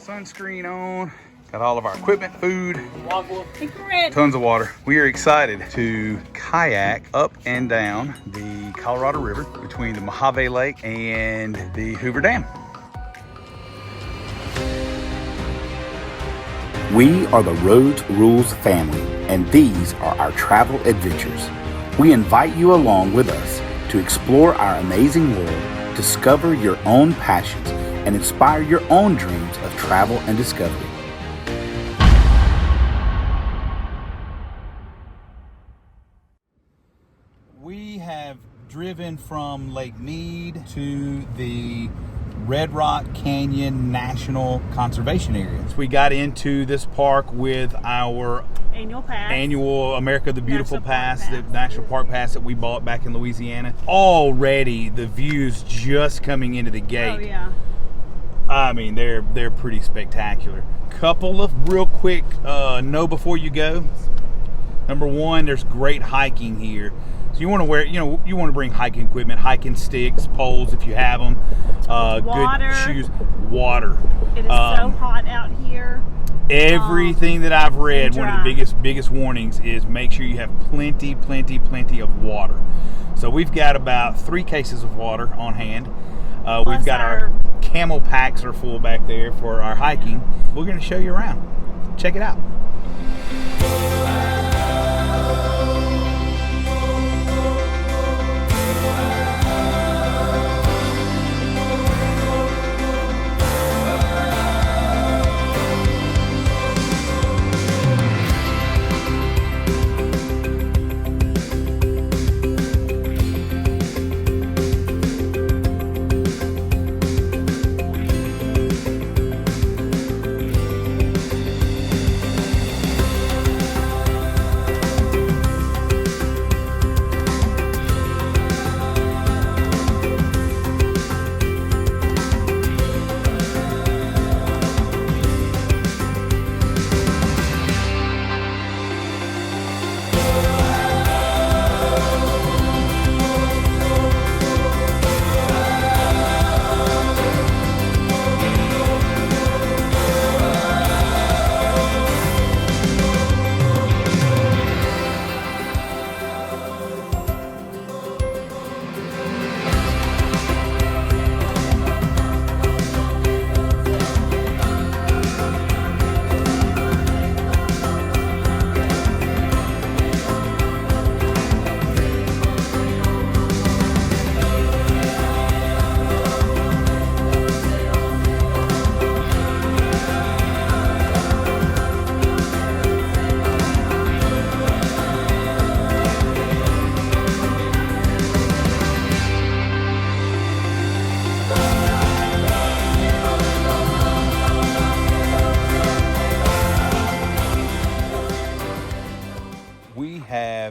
Sunscreen on. Got all of our equipment, food, Cigarette. tons of water. We are excited to kayak up and down the Colorado River between the Mohave Lake and the Hoover Dam. We are the Rhodes Rules family, and these are our travel adventures. We invite you along with us to explore our amazing world, discover your own passions, and inspire your own dreams of travel and discovery. We have driven from Lake Mead to the Red Rock Canyon National Conservation Area. So we got into this park with our annual America the Beautiful Pass, the National Park Pass that we bought back in Louisiana. Already the views just coming into the gate. Oh yeah. I mean, they're pretty spectacular. Couple of real quick know before you go. Number one, there's great hiking here. So you want to wear, you want to bring hiking equipment, hiking sticks, poles if you have them, good shoes, water. It is so hot out here. Everything that I've read, one of the biggest warnings is make sure you have plenty of water. So we've got about 3 cases of water on hand. We've got our camel packs are full back there for our hiking. We're going to show you around. Check it out.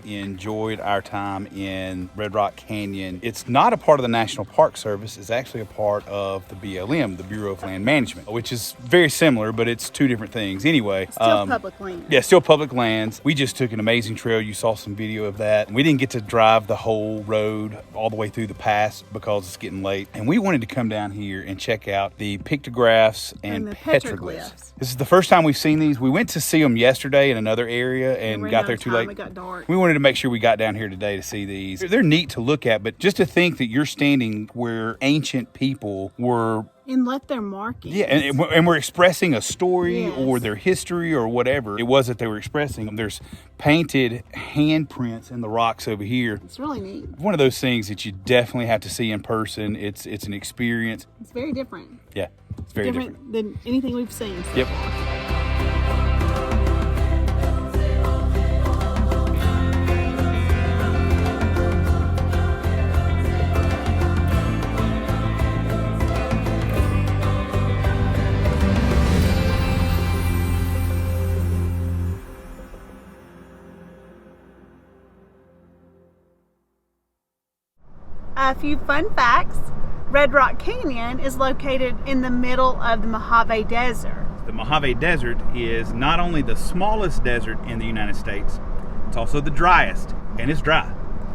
Enjoyed our time in Red Rock Canyon. It's not a part of the National Park Service. It's actually a part of the BLM, the Bureau of Land Management, which is very similar, but it's 2 different things. Anyway, still public land. Yeah, still public lands. We just took an amazing trail. You saw some video of that. We didn't get to drive the whole road all the way through the pass because it's getting late. And we wanted to come down here and check out the pictographs and petroglyphs. This is the first time we've seen these. We went to see them yesterday in another area and got there too late. It got dark. We wanted to make sure we got down here today to see these. They're neat to look at, but just to think that you're standing where ancient people were and left their markings. Yeah, and we're expressing a story or their history or whatever it was that they were expressing. There's painted handprints in the rocks over here. It's really neat. One of those things that you definitely have to see in person. It's an experience. It's very different. Yeah, it's very different than anything we've seen so Yep. far. A few fun facts. Red Rock Canyon is located in the middle of the Mohave Desert. The Mohave Desert is not only the smallest desert in the United States, it's also the driest, and it's dry.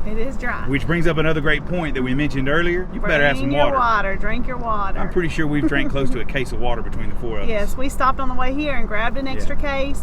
It is dry. Which brings up another great point that we mentioned earlier. You better have some water. Drink your water. I'm pretty sure we've drank close to a case of water between the four of us. Yes, we stopped on the way here and grabbed an extra case.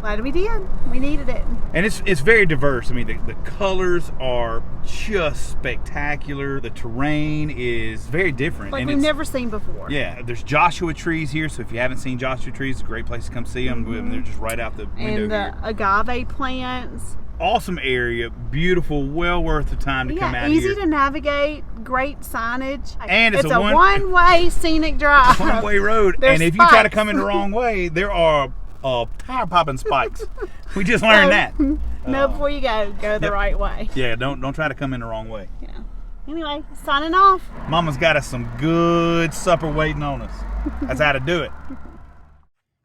Glad we did. We needed it. And it's very diverse. I mean, the colors are just spectacular. The terrain is very different. Like we've never seen before. Yeah, there's Joshua trees here, so if you haven't seen Joshua trees, it's a great place to come see them. They're just right out the window and the agave plants. Awesome area, beautiful, well worth the time to come out here. Easy to navigate, great signage. And it's a one-way scenic drive. One-way road. There's and if spikes. you try to come in the wrong way, there are tire popping spikes. We just learned that. No, before you go the right way. Yeah, don't try to come in the wrong way. Yeah. Anyway, signing off. Mama's got us some good supper waiting on us. That's how to do it.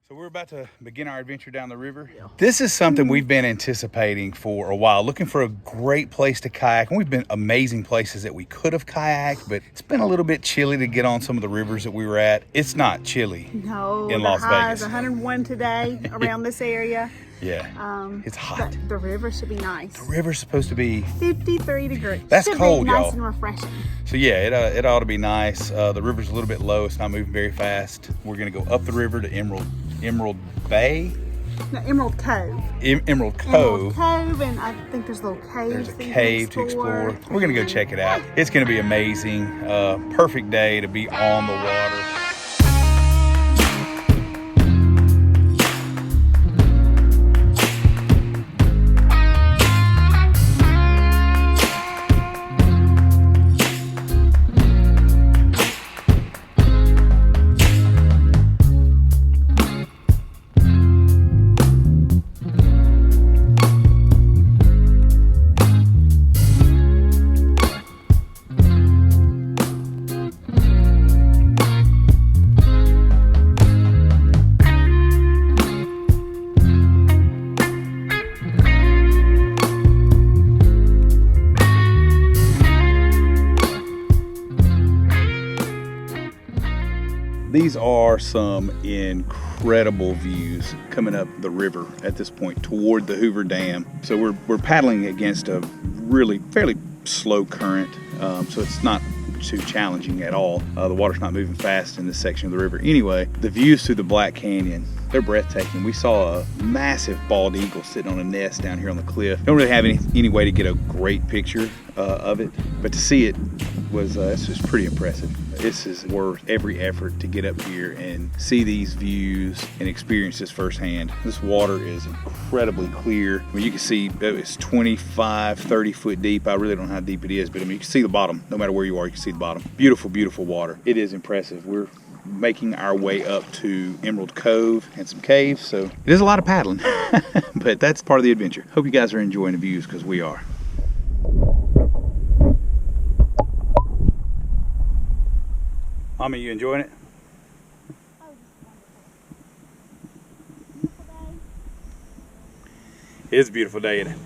So we're about to begin our adventure down the river. This is something we've been anticipating for a while, looking for a great place to kayak. And we've been amazing places that we could have kayaked, but it's been a little bit chilly to get on some of the rivers that we were at. It's not chilly in Las Vegas. 101 today around this area. Yeah, it's hot. The river should be nice. The river's supposed to be 53 degrees. That's should cold, be nice y'all. and refreshing. So yeah, it ought to be nice. The river's a little bit low. It's not moving very fast. We're gonna go up the river to Emerald Bay. No, Emerald Cove. Emerald Cove. Emerald Cove, and I think there's little caves. There's a cave to explore. We're gonna go check it out. It's gonna be amazing. Perfect day to be on the water. These are some incredible views coming up the river at this point toward the Hoover Dam. So we're paddling against a really fairly slow current, so it's not too challenging at all. The water's not moving fast in this section of the river. Anyway, the views through the Black Canyon, they're breathtaking. We saw a massive bald eagle sitting on a nest down here on the cliff. Don't really have any way to get a great picture of it, but to see it was it's just pretty impressive. This is worth every effort to get up here and see these views and experience this firsthand. This water is incredibly clear. I mean, you can see it's 25, 30 foot deep. I really don't know how deep it is, but I mean, you can see the bottom. No matter where you are, you can see the bottom. Beautiful, beautiful water. It is impressive. We're making our way up to Emerald Cove and some caves, so it is a lot of paddling, but that's part of the adventure. Hope you guys are enjoying the views, because we are. Mommy, you enjoying it? It's a beautiful day, isn't it?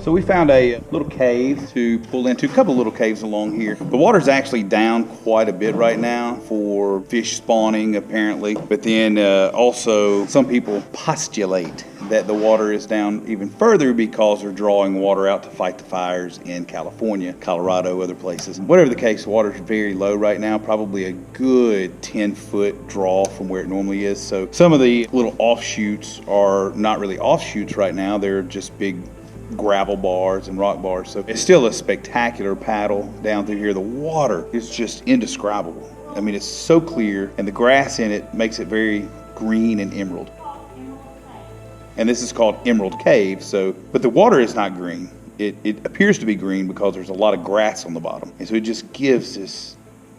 So we found a little cave to pull into, a couple little caves along here. The water's actually down quite a bit right now for fish spawning, apparently. But then also some people postulate that the water is down even further because they're drawing water out to fight the fires in California, Colorado, other places. Whatever the case, the water's very low right now, probably a good 10-foot draw from where it normally is. So some of the little offshoots are not really offshoots right now. They're just big gravel bars and rock bars. So it's still a spectacular paddle down through here. The water is just indescribable. I mean, it's so clear, and the grass in it makes it very green and emerald. And this is called Emerald Cave, but the water is not green. It appears to be green because there's a lot of grass on the bottom. And so it just gives this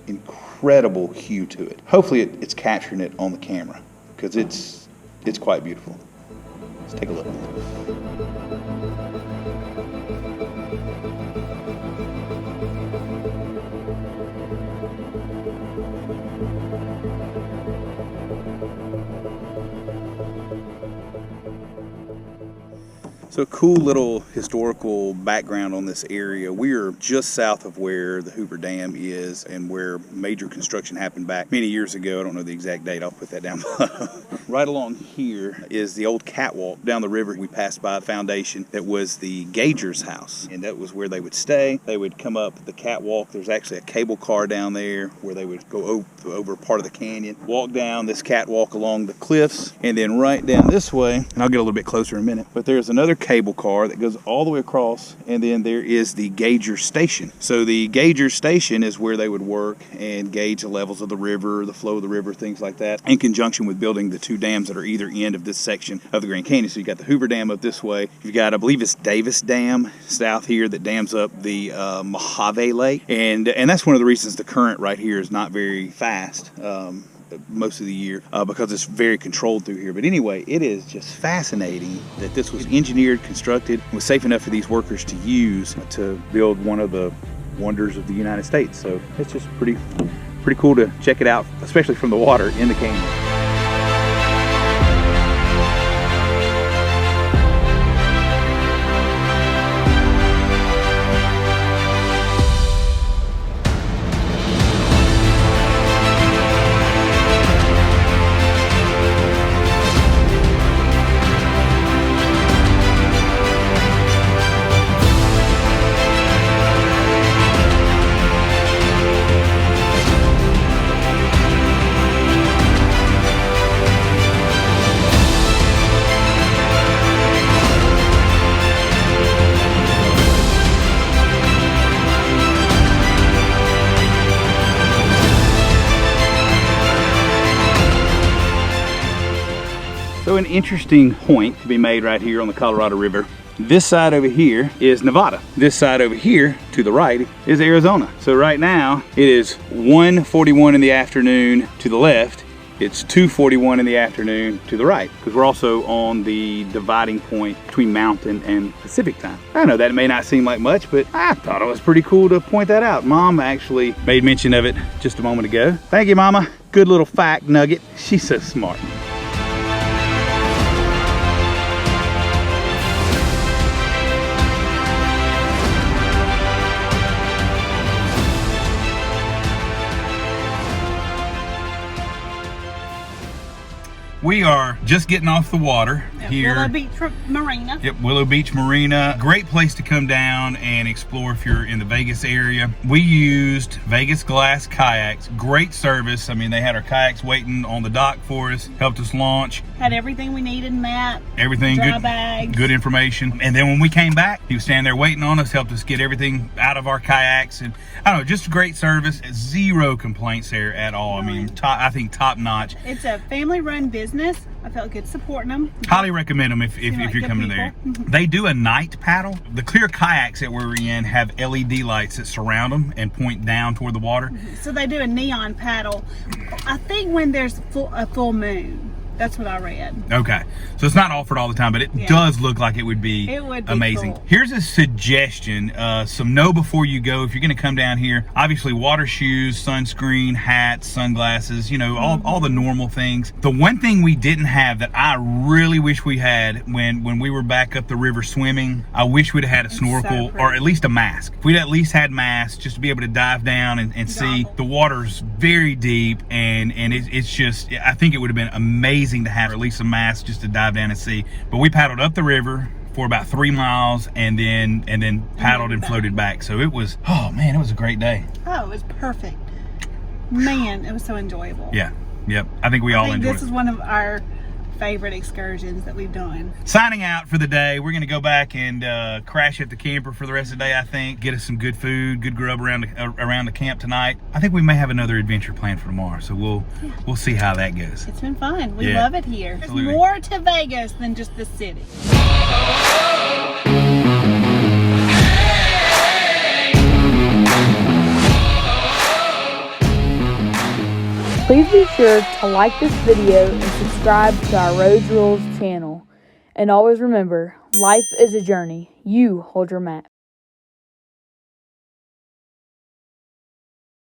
incredible hue to it. Hopefully it's capturing it on the camera, because it's quite beautiful. Let's take a look. So cool little historical background on this area. We are just south of where the Hoover Dam is and where major construction happened back many years ago. I don't know the exact date. I'll put that down below. Right along here is the old catwalk down the river. We passed by the foundation that was the Gauger's house, and that was where they would stay. They would come up the catwalk. There's actually a cable car down there where they would go over part of the canyon, walk down this catwalk along the cliffs, and then right down this way, and I'll get a little bit closer in a minute, but there's another cable car that goes all the way across, and then there is the Gauger Station. So the Gauger Station is where they would work and gauge the levels of the river, the flow of the river, things like that, in conjunction with building the two dams that are either end of this section of the Grand Canyon. So you got the Hoover Dam up this way. You've got, I believe it's Davis Dam south here that dams up the Mohave Lake, and that's one of the reasons the current right here is not very fast most of the year, because it's very controlled through here. But anyway, it is just fascinating that this was engineered, constructed, and was safe enough for these workers to use to build one of the wonders of the United States. So it's just pretty cool to check it out, especially from the water in the canyon. So an interesting point to be made right here on the Colorado River. This side over here is Nevada. This side over here to the right is Arizona. So right now it is 1:41 in the afternoon to the left. It's 2:41 in the afternoon to the right, because we're also on the dividing point between Mountain and Pacific time. I know that may not seem like much, but I thought it was pretty cool to point that out. Mom actually made mention of it just a moment ago. Thank you, Mama. Good little fact nugget. She's so smart. We are just getting off the water here. Willow Beach Marina. Yep, Willow Beach Marina. Great place to come down and explore if you're in the Vegas area. We used Vegas Glass kayaks. Great service. I mean, they had our kayaks waiting on the dock for us, helped us launch. Had everything we needed, map, everything, dry good bags. Good information. And then when we came back, he was standing there waiting on us, helped us get everything out of our kayaks. And I don't know, just a great service. Zero complaints there at all. I mean, I think top notch. It's a family-run business. I felt good supporting them. Highly recommend them if you're coming there. They do a night paddle. The clear kayaks that we're in have LED lights that surround them and point down toward the water. So they do a neon paddle, I think, when there's a full moon. That's what I read. Okay, so it's not offered all the time, but it does look like it would be amazing. Cool. Here's a suggestion, some know before you go. If you're gonna come down here, obviously water shoes, sunscreen, hats, sunglasses, you know, all the normal things. The one thing we didn't have that I really wish we had when we were back up the river swimming, I wish we'd have had a snorkel or at least a mask. If we'd at least had masks just to be able to dive down and see. The water's very deep, and it's just, I think it would have been amazing to have at least a mask just to dive down and see. But we paddled up the river for about 3 miles and then paddled and floated back. So it was, oh man, it was a great day. Oh, it was perfect. Man, it was so enjoyable. Yeah, yep. I think we all enjoyed it. This is one of our favorite excursions that we've done. Signing out for the day. We're going to go back and crash at the camper for the rest of the day, I think. Get us some good food, good grub around the camp tonight. I think we may have another adventure planned for tomorrow, so we'll see how that goes. It's been fun. We love it here. Absolutely. There's more to Vegas than just the city. Please be sure to like this video and subscribe to our Rhodes Rules channel. And always remember, life is a journey. You hold your map.